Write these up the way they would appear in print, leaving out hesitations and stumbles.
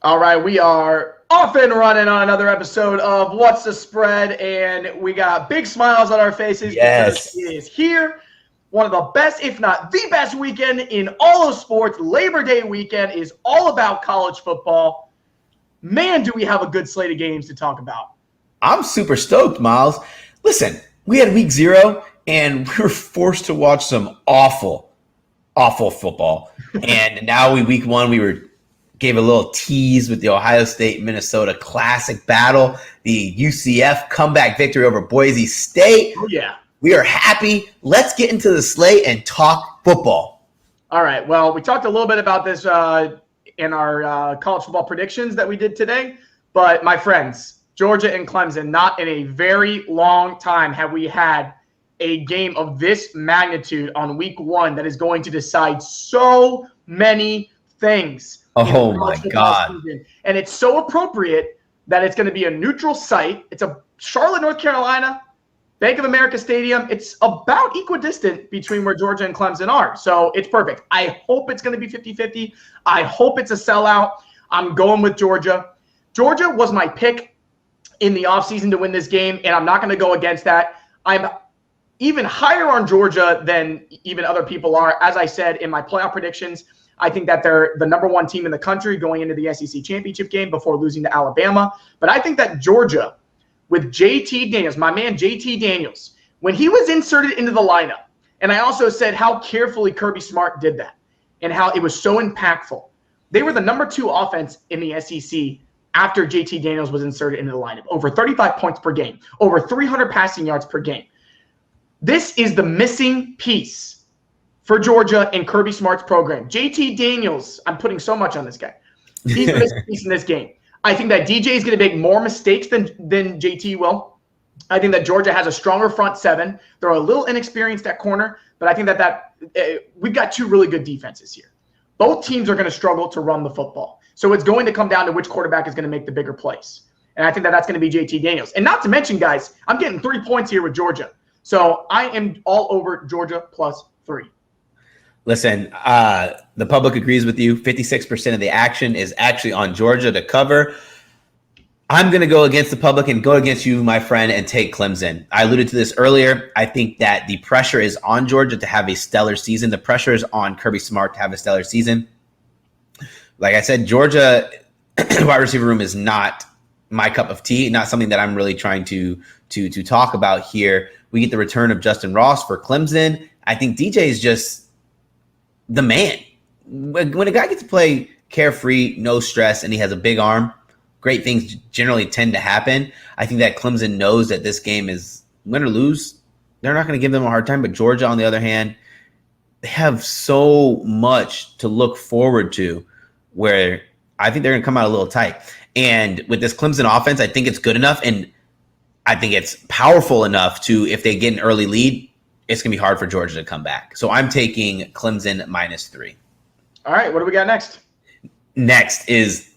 All right, we are off and running on another episode of What's the Spread, and we got big smiles on our faces because it is here. One of the best, if not the best weekend in all of sports. Labor Day weekend is all about college football. Man, do we have a good slate of games to talk about. I'm super stoked, Miles. Listen, we had week 0, and we were forced to watch some awful football. And now week 1, we gave a little tease with the Ohio State-Minnesota Classic battle, the UCF comeback victory over Boise State. Oh, yeah. We are happy. Let's get into the slate and talk football. All right. Well, we talked a little bit about this in our college football predictions that we did today. But, my friends, Georgia and Clemson, not in a very long time have we had a game of this magnitude on week 1 that is going to decide so many things. Oh, my God. Season. And it's so appropriate that it's going to be a neutral site. It's a Charlotte, North Carolina, Bank of America Stadium. It's about equidistant between where Georgia and Clemson are. So it's perfect. I hope it's going to be 50-50. I hope it's a sellout. I'm going with Georgia. Georgia was my pick in the offseason to win this game, and I'm not going to go against that. I'm even higher on Georgia than even other people are. As I said in my playoff predictions, I think that they're the number 1 team in the country going into the SEC championship game before losing to Alabama. But I think that Georgia, with JT Daniels, my man JT Daniels, when he was inserted into the lineup, and I also said how carefully Kirby Smart did that and how it was so impactful. They were the number 2 offense in the SEC after JT Daniels was inserted into the lineup. Over 35 points per game, over 300 passing yards per game. This is the missing piece for Georgia and Kirby Smart's program. JT Daniels, I'm putting so much on this guy. He's the missing piece in this game. I think that DJ is going to make more mistakes than JT will. I think that Georgia has a stronger front 7. They're a little inexperienced at corner, but I think that we've got 2 really good defenses here. Both teams are going to struggle to run the football. So it's going to come down to which quarterback is going to make the bigger plays. And I think that that's going to be JT Daniels. And not to mention, guys, I'm getting 3 points here with Georgia. So I am all over Georgia plus 3. Listen, the public agrees with you. 56% of the action is actually on Georgia to cover. I'm going to go against the public and go against you, my friend, and take Clemson. I alluded to this earlier. I think that the pressure is on Georgia to have a stellar season. The pressure is on Kirby Smart to have a stellar season. Like I said, Georgia wide receiver room is not my cup of tea, not something that I'm really trying to talk about here. We get the return of Justin Ross for Clemson. I think DJ is just the man. When a guy gets to play carefree, no stress, and he has a big arm, great things generally tend to happen. I think that Clemson knows that this game is win or lose. They're not going to give them a hard time. But Georgia, on the other hand, they have so much to look forward to where I think they're going to come out a little tight. And with this Clemson offense, I think it's good enough. And I think it's powerful enough to, if they get an early lead, it's going to be hard for Georgia to come back. So I'm taking Clemson -3. All right, what do we got next? Next is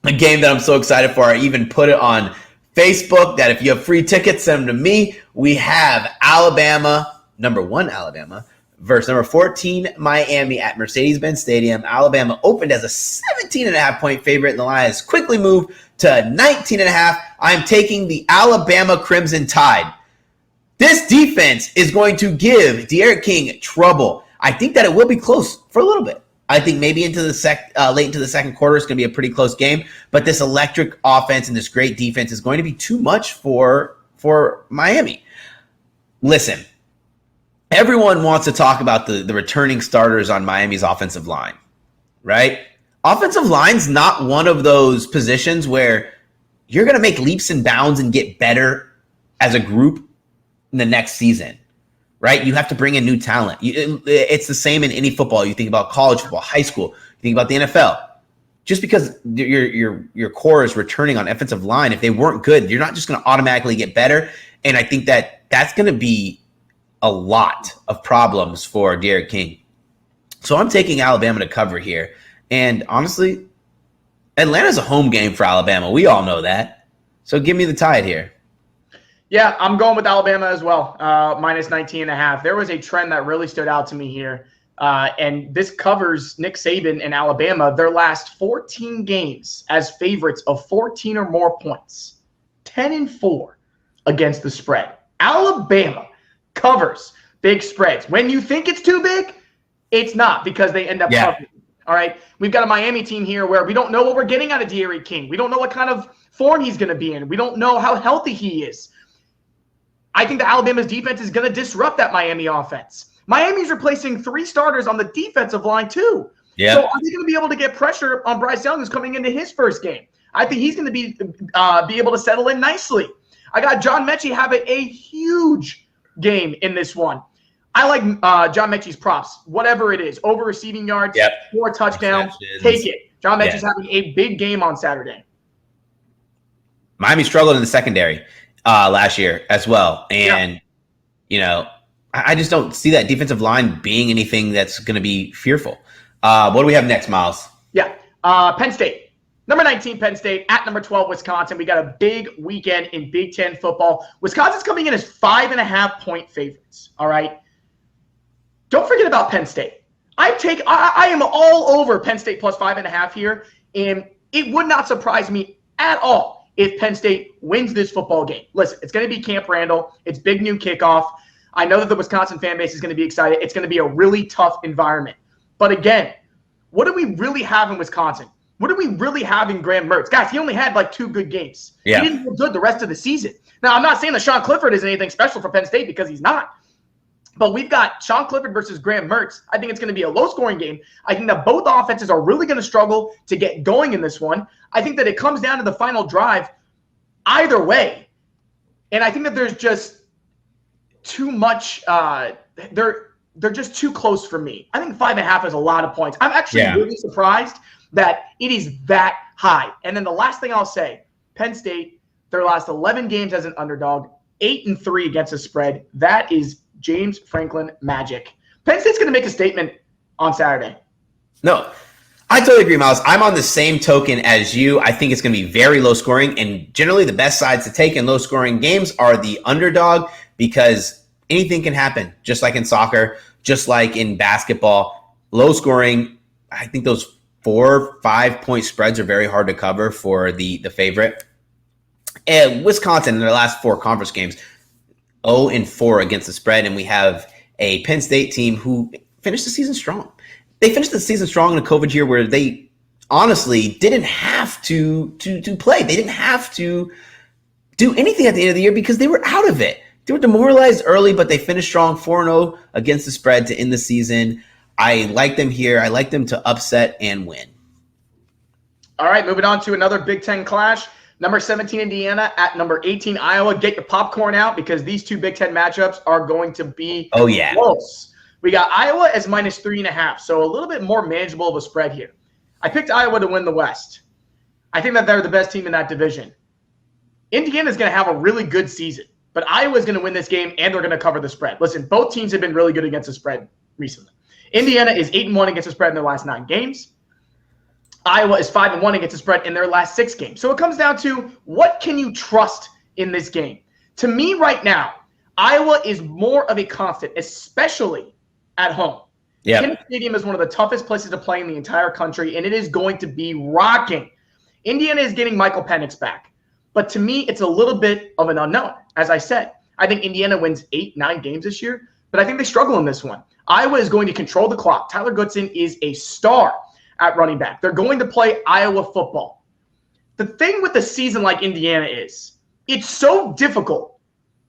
a game that I'm so excited for. I even put it on Facebook that if you have free tickets, send them to me. We have Alabama, number 1 Alabama, versus number 14 Miami at Mercedes-Benz Stadium. Alabama opened as a 17.5-point favorite, and the line has quickly moved to 19.5. I'm taking the Alabama Crimson Tide. This defense is going to give D'Eriq King trouble. I think that it will be close for a little bit. I think maybe into the late into the second quarter, it's going to be a pretty close game. But this electric offense and this great defense is going to be too much for Miami. Listen, everyone wants to talk about the returning starters on Miami's offensive line, right? Offensive line's not one of those positions where you're going to make leaps and bounds and get better as a group in the next season, right? You have to bring in new talent. It's the same in any football. You think about college football, high school, you think about the NFL. Just because your core is returning on offensive line, if they weren't good, you're not just going to automatically get better. And I think that that's going to be a lot of problems for D'Eriq King. So I'm taking Alabama to cover here. And honestly, Atlanta's a home game for Alabama. We all know that. So give me the Tide here. Yeah, I'm going with Alabama as well, minus 19.5. There was a trend that really stood out to me here And this covers Nick Saban and Alabama, their last 14 games as favorites of 14 or more points, 10-4 against the spread. Alabama covers big spreads. When you think it's too big, it's not, because they end up covering. All right. We've got a Miami team here where we don't know what we're getting out of De'Aaron King. We don't know what kind of form he's going to be in. We don't know how healthy he is. I think that Alabama's defense is going to disrupt that Miami offense. Miami's replacing 3 starters on the defensive line too. Yeah. So are they going to be able to get pressure on Bryce Young, who's coming into his first game? I think he's going to be able to settle in nicely. I got John Mechie having a huge game in this one. I like John Mechie's props, whatever it is, over receiving yards, 4 touchdowns, take it. John Mechie's having a big game on Saturday. Miami struggled in the secondary last year as well. And, you know, I just don't see that defensive line being anything that's going to be fearful. What do we have next, Miles? Penn State. Number 19, Penn State, at number 12, Wisconsin. We got a big weekend in Big Ten football. Wisconsin's coming in as 5.5-point favorites, all right? Don't forget about Penn State. I am all over Penn State plus 5.5 here, and it would not surprise me at all if Penn State wins this football game. Listen, it's going to be Camp Randall. It's big new kickoff. I know that the Wisconsin fan base is going to be excited. It's going to be a really tough environment. But again, what do we really have in Wisconsin? What do we really have in Graham Mertz? Guys, he only had like 2 good games. Yeah. He didn't feel good the rest of the season. Now, I'm not saying that Sean Clifford is anything special for Penn State, because he's not. But we've got Sean Clifford versus Graham Mertz. I think it's going to be a low-scoring game. I think that both offenses are really going to struggle to get going in this one. I think that it comes down to the final drive either way. And I think that there's just too much they're just too close for me. I think 5.5 is a lot of points. I'm actually really surprised that it is that high. And then the last thing I'll say, Penn State, their last 11 games as an underdog, 8-3 against the spread. That is James Franklin magic. Penn State's going to make a statement on Saturday. No, I totally agree, Miles. I'm on the same token as you. I think it's going to be very low scoring, and generally the best sides to take in low scoring games are the underdog, because anything can happen, just like in soccer, just like in basketball. Low scoring, I think those 4-5 point spreads are very hard to cover for the favorite. And Wisconsin, in their last 4 conference games, 0-4 against the spread, and we have a Penn State team who finished the season strong. They finished the season strong in a COVID year where they honestly didn't have to play. They didn't have to do anything at the end of the year because they were out of it. They were demoralized early, but they finished strong, 4-0 against the spread to end the season. I like them here. I like them to upset and win. All right, moving on to another Big Ten clash. Number 17, Indiana, at number 18, Iowa. Get your popcorn out, because these 2 Big Ten matchups are going to be close. We got Iowa as minus 3.5, so a little bit more manageable of a spread here. I picked Iowa to win the West. I think that they're the best team in that division. Indiana's going to have a really good season, but Iowa's going to win this game, and they're going to cover the spread. Listen, both teams have been really good against the spread recently. Indiana is 8-1 against the spread in their last 9 games. Iowa is 5-1 against the spread in their last 6 games. So it comes down to, what can you trust in this game? To me right now, Iowa is more of a constant, especially at home. Kinnick Stadium is one of the toughest places to play in the entire country, and it is going to be rocking. Indiana is getting Michael Penix back. But to me, it's a little bit of an unknown. As I said, I think Indiana wins 8-9 games this year, but I think they struggle in this one. Iowa is going to control the clock. Tyler Goodson is a star at running back. They're going to play Iowa football. The thing with a season like Indiana is, it's so difficult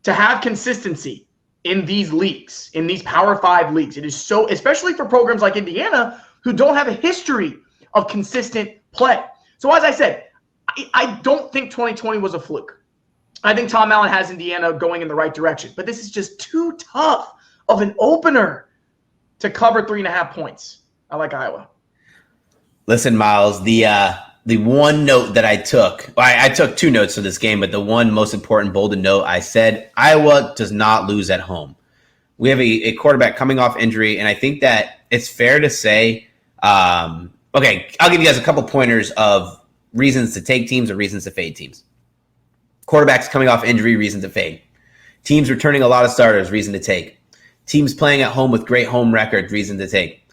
to have consistency in these leagues, in these Power 5 leagues. It is so, especially for programs like Indiana, who don't have a history of consistent play. So as I said, I don't think 2020 was a fluke. I think Tom Allen has Indiana going in the right direction, but this is just too tough of an opener to cover 3.5 points. I like Iowa. Listen, Miles, the one note that I took, I took 2 notes for this game, but the one most important bolded note, I said, Iowa does not lose at home. We have a quarterback coming off injury, and I think that it's fair to say, okay, I'll give you guys a couple pointers of reasons to take teams or reasons to fade teams. Quarterbacks coming off injury, reason to fade. Teams returning a lot of starters, reason to take. Teams playing at home with great home record, reason to take.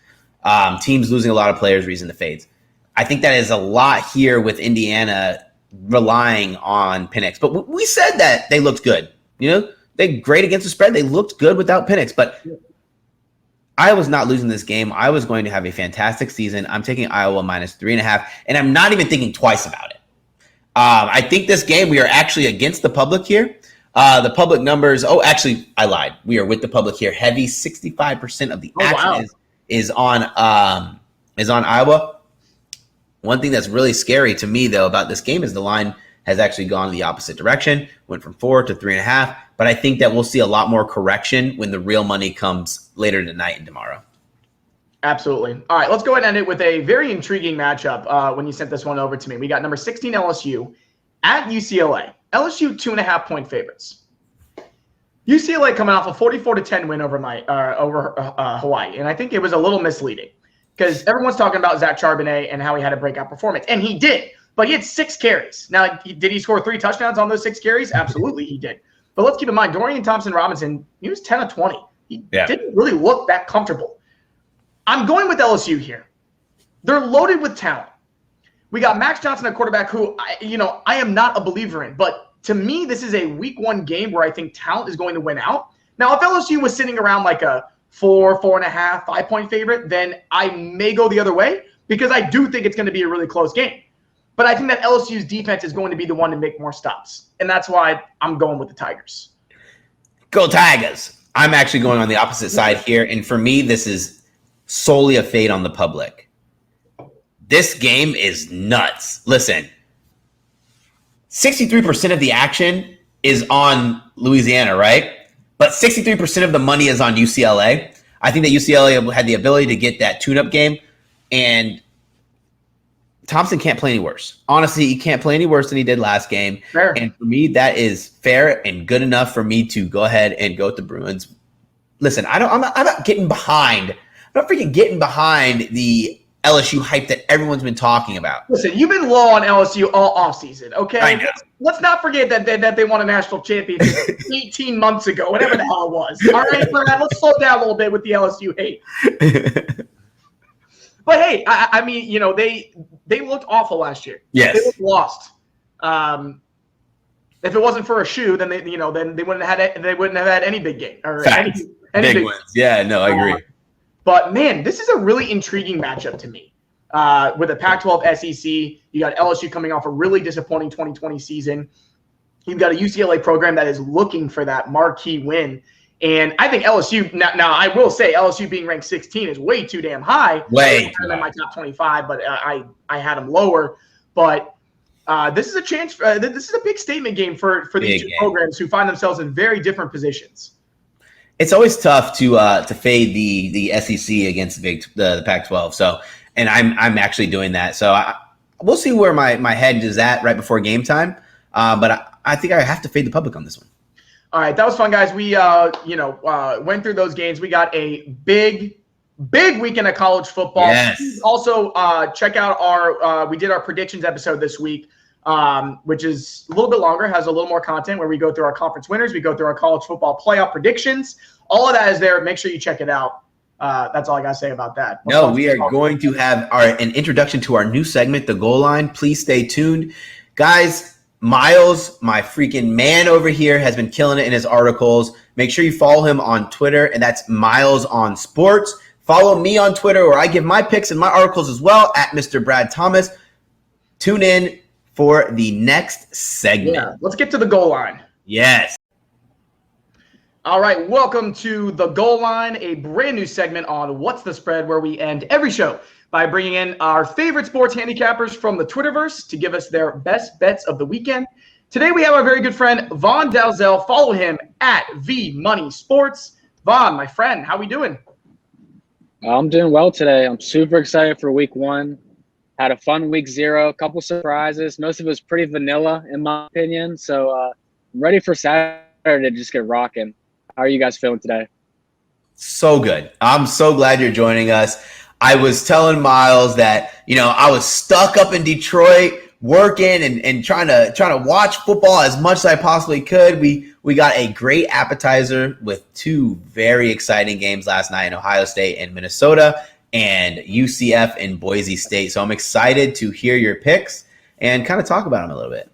Teams losing a lot of players, reason to fade. I think that is a lot here with Indiana relying on Penix. But we said that they looked good. They great against the spread. They looked good without Penix. But Iowa's not losing this game. I was going to have a fantastic season. I'm taking Iowa -3.5, and I'm not even thinking twice about it. I think this game, we are actually against the public here. The public numbers, actually, I lied. We are with the public here. Heavy 65% of the action is on Iowa. One thing that's really scary to me, though, about this game is the line has actually gone the opposite direction, went from 4 to 3.5. But I think that we'll see a lot more correction when the real money comes later tonight and tomorrow. Absolutely. All right, let's go ahead and end it with a very intriguing matchup when you sent this one over to me. We got number 16 LSU at UCLA. LSU 2.5-point favorites. UCLA coming off a 44-10 win over Hawaii, and I think it was a little misleading because everyone's talking about Zach Charbonnet and how he had a breakout performance, and he did. But he had 6 carries. Now, did he score 3 touchdowns on those 6 carries? Absolutely, he did. But let's keep in mind, Dorian Thompson-Robinson, he was 10 of 20. He didn't really look that comfortable. I'm going with LSU here. They're loaded with talent. We got Max Johnson at quarterback, who I am not a believer in. But to me, this is a week 1 game where I think talent is going to win out. Now, if LSU was sitting around like a 4, 4.5, 5-point favorite, then I may go the other way because I do think it's going to be a really close game. But I think that LSU's defense is going to be the one to make more stops. And that's why I'm going with the Tigers. Go Tigers. I'm actually going on the opposite side here. And for me, this is solely a fade on the public. This game is nuts. Listen, 63% of the action is on Louisiana, right? But 63% of the money is on UCLA. I think that UCLA had the ability to get that tune-up game, and Thompson can't play any worse. Honestly, he can't play any worse than he did last game. Fair. And for me, that is fair and good enough for me to go ahead and go with the Bruins. Listen, I'm not getting behind. I'm not freaking getting behind the LSU hype that everyone's been talking about. Listen, you've been low on LSU all offseason, okay? I know. Let's not forget that they won a national championship 18 months ago, whatever the hell it was. All right, Brad, let's slow down a little bit with the LSU hate. But hey, I mean, they looked awful last year. Yes. They looked lost. If it wasn't for a shoe, then they wouldn't have had any big game or any big wins. Yeah, no, I agree. But man, this is a really intriguing matchup to me. With the Pac-12 SEC, you got LSU coming off a really disappointing 2020 season. You've got a UCLA program that is looking for that marquee win. And I think LSU, now I will say LSU being ranked 16 is way too damn high. Way too high. In my top 25, but I had them lower. But this is a chance. This is a big statement game for these two programs who find themselves in very different positions. It's always tough to fade the SEC against the Pac-12. So, and I'm actually doing that. So we'll see where my head is at right before game time. But I think I have to fade the public on this one. All right, that was fun, guys. We went through those games. We got a big weekend of college football. Yes. Also, check out our we did our predictions episode this week, which is a little bit longer, has a little more content where we go through our conference winners, we go through our college football playoff predictions. All of that is there. Make sure you check it out. That's all I gotta say about that. No, we are going to have an introduction to our new segment, The Goal Line. Please stay tuned, guys. Miles, my freaking man over here, has been killing it in his articles. Make sure you follow him on Twitter, and that's Miles on Sports. Follow me on Twitter, where I give my picks and my articles as well, at Mr. Brad Thomas. Tune in for the next segment. Yeah, let's get to the goal line. Yes. All right, welcome to the Goal Line, a brand new segment on What's the Spread, where we end every show by bringing in our favorite sports handicappers from the Twitterverse to give us their best bets of the weekend. Today we have our very good friend Vaughn Dalzell. Follow him at VMoneySports. Vaughn, my friend, how we doing? I'm doing well today. I'm super excited for week 1. Had a fun week 0, a couple surprises. Most of it was pretty vanilla in my opinion. So I'm ready for Saturday to just get rocking. How are you guys feeling today? So good. I'm so glad you're joining us. I was telling Miles that, I was stuck up in Detroit working and trying to watch football as much as I possibly could. We got a great appetizer with two very exciting games last night in Ohio State and Minnesota, and UCF and Boise State. So I'm excited to hear your picks and kind of talk about them a little bit.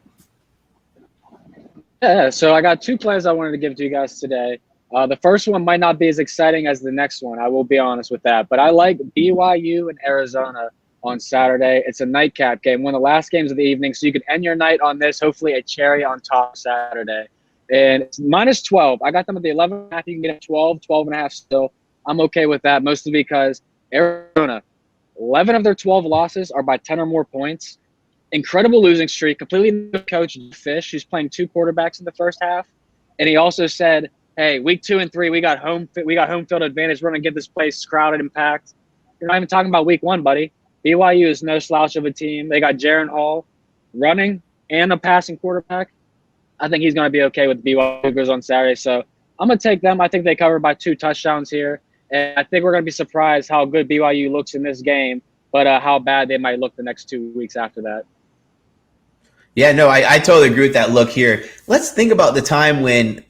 Yeah, so I got two plays I wanted to give to you guys today. The first one might not be as exciting as the next one. I will be honest with that. But I like BYU and Arizona on Saturday. It's a nightcap game, one of the last games of the evening. So you can end your night on this, hopefully a cherry on top Saturday. And it's minus 12. I got them at the 11.5. You can get it 12, 12.5 still. I'm okay with that, mostly because Arizona, 11 of their 12 losses are by 10 or more points. Incredible losing streak, completely new coach Fish, who's playing two quarterbacks in the first half. And he also said, hey, week 2 and 3, we got home field advantage. We're going to get this place crowded and packed. You're not even talking about week 1, buddy. BYU is no slouch of a team. They got Jaron Hall running and a passing quarterback. I think he's going to be okay with BYU on Saturday. So I'm going to take them. I think they cover by 2 touchdowns here. And I think we're going to be surprised how good BYU looks in this game, but how bad they might look the next 2 weeks after that. Yeah, no, I totally agree with that look here. Let's think about the time when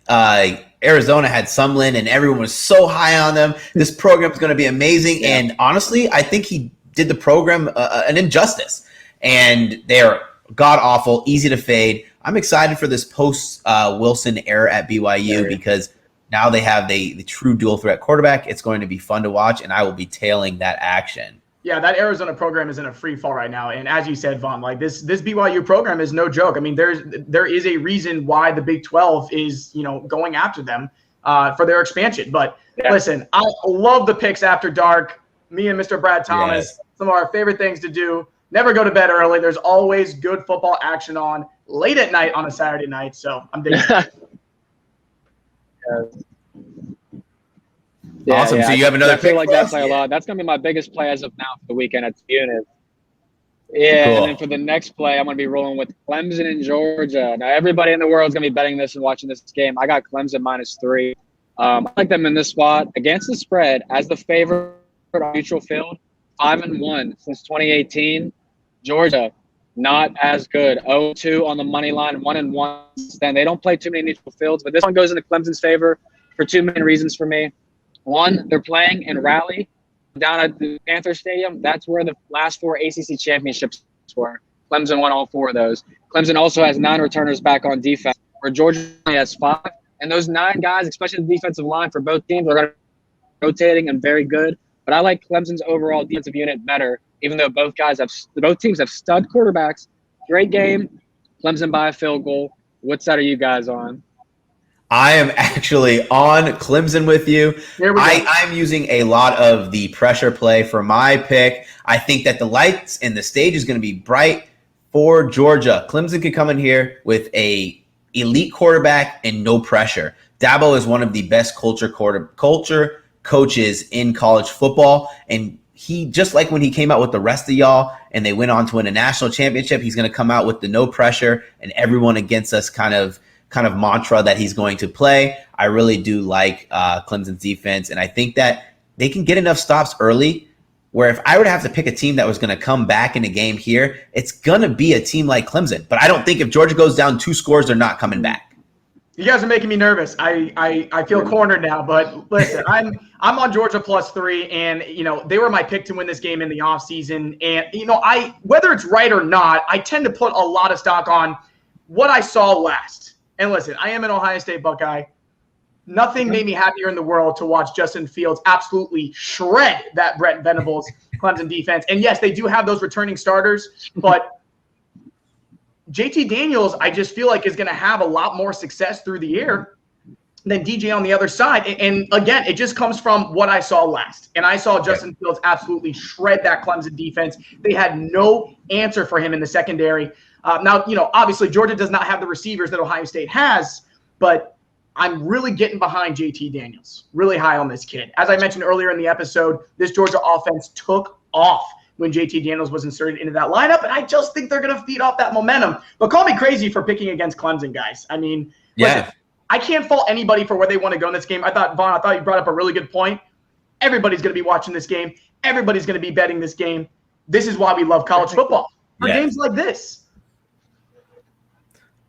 Arizona had Sumlin and everyone was so high on them. This program is going to be amazing. Yeah. And honestly, I think he did the program an injustice. And they're god-awful, easy to fade. I'm excited for this post-Wilson era at BYU because now they have the true dual-threat quarterback. It's going to be fun to watch, and I will be tailing that action. Yeah, that Arizona program is in a free fall right now. And as you said, Vaughn, like this BYU program is no joke. I mean, there is a reason why the Big 12 is, going after them for their expansion. But listen, I love the picks after dark. Me and Mr. Brad Thomas, some of our favorite things to do. Never go to bed early. There's always good football action on late at night on a Saturday night. So I'm digging it. Awesome. Yeah, so you have another pick? I feel like that play a lot. That's going to be my biggest play as of now for the weekend at Unit. Yeah, cool. And then for the next play, I'm going to be rolling with Clemson and Georgia. Now, everybody in the world is going to be betting this and watching this game. I got Clemson -3. I like them in this spot against the spread as the favorite on neutral field. 5-1 since 2018. Georgia, not as good. 0-2 on the money line, 1-1 since then. They don't play too many neutral fields, but this one goes into Clemson's favor for 2 main reasons for me. One, they're playing in Raleigh down at the Panther Stadium. That's where the last 4 ACC championships were. Clemson won all 4 of those. Clemson also has 9 returners back on defense, where Georgia only has 5. And those 9 guys, especially the defensive line for both teams, are going to be rotating and very good. But I like Clemson's overall defensive unit better, even though both teams have stud quarterbacks. Great game. Clemson by a field goal. What side are you guys on? I am actually on Clemson with you. I'm using a lot of the pressure play for my pick. I think that the lights and the stage is going to be bright for Georgia. Clemson could come in here with a elite quarterback and no pressure. Dabo is one of the best culture coaches in college football, and he, just like when he came out with the rest of y'all and they went on to win a national championship, he's going to come out with the no pressure and everyone against us kind of mantra that he's going to play. I really do like Clemson's defense, and I think that they can get enough stops early where if I were to have to pick a team that was going to come back in a game here, it's going to be a team like Clemson. But I don't think if Georgia goes down 2 scores, they're not coming back. You guys are making me nervous. I feel cornered now, but listen, I'm on Georgia +3, and they were my pick to win this game in the offseason. And whether it's right or not, I tend to put a lot of stock on what I saw last. And listen, I am an Ohio State Buckeye. Nothing made me happier in the world to watch Justin Fields absolutely shred that Brent Venables Clemson defense. And yes, they do have those returning starters, but JT Daniels, I just feel like is going to have a lot more success through the air than DJ on the other side. And again, it just comes from what I saw last. And I saw Justin Fields absolutely shred that Clemson defense. They had no answer for him in the secondary. Now, obviously Georgia does not have the receivers that Ohio State has, but I'm really getting behind JT Daniels, really high on this kid. As I mentioned earlier in the episode, this Georgia offense took off when JT Daniels was inserted into that lineup, and I just think they're going to feed off that momentum. But call me crazy for picking against Clemson, guys. I mean, listen, I can't fault anybody for where they want to go in this game. Vaughn, I thought you brought up a really good point. Everybody's going to be watching this game. Everybody's going to be betting this game. This is why we love college football. For games like this.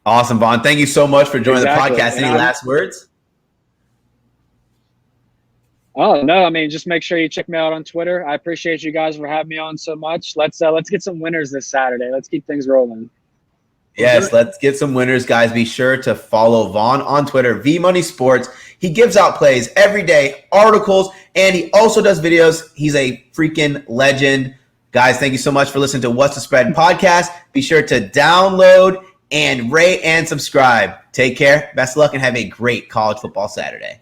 Awesome, Vaughn. Thank you so much for joining the podcast. Any last words? Oh, no. I mean, just make sure you check me out on Twitter. I appreciate you guys for having me on so much. Let's get some winners this Saturday. Let's keep things rolling. Yes, let's get some winners, guys. Be sure to follow Vaughn on Twitter, VMoney Sports. He gives out plays every day, articles, and he also does videos. He's a freaking legend. Guys, thank you so much for listening to What's the Spread podcast. Be sure to download and rate and subscribe. Take care. Best of luck and have a great college football Saturday.